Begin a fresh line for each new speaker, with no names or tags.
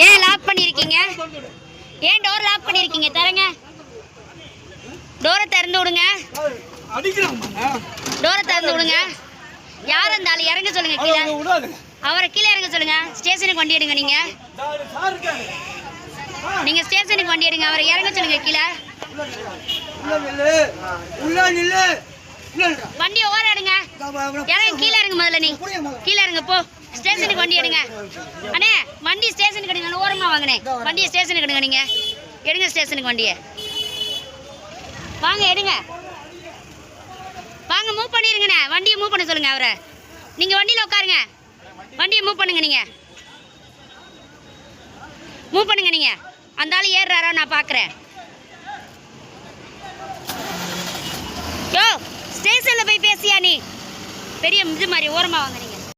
ஏன் லாக் பண்ணியிருக்கீங்க? ஏன் டோர் லாக் பண்ணியிருக்கீங்க? தரங்க, டோரை திறந்து விடுங்க. டோரை திறந்து விடுங்க. யார் அந்த ஆள்? இறங்க சொல்லுங்க கீழே. அவரை கீழே இறங்க சொல்லுங்க. ஸ்டேஷனுக்கு வண்டி எடுங்க. நீங்க ஸ்டேஷனுக்கு வண்டி எடுங்க. அவரை இறங்க சொல்லுங்க கீழே. வண்டி ஓர எடுங்க. இறங்க, கீழே இறங்க. முதல்ல நீ கீழே இறங்க. போ ஸ்டேஷனுக்கு வண்டி எடுங்க. அண்ணே வண்டி ஸ்டேஷனுக்கு எடுங்க. ஓரமா வாங்கினேன். வண்டியை ஸ்டேஷனுக்கு எடுங்க. நீங்க எடுங்க ஸ்டேஷனுக்கு வண்டியை. வாங்க எடுங்க. வாங்க மூவ் பண்ணிருங்கண்ணே. வண்டியை மூவ் பண்ண சொல்லுங்க அவரை. நீங்க வண்டியில் உட்காருங்க. வண்டியை மூவ் பண்ணுங்க. நீங்க மூவ் பண்ணுங்க. நீங்க அந்த ஆள் ஏறுறாரோ நான் பார்க்குறேன். யோ ஸ்டேஷனில் போய் பேசியா நீ? பெரிய இது மாதிரி ஓரமாக வாங்க.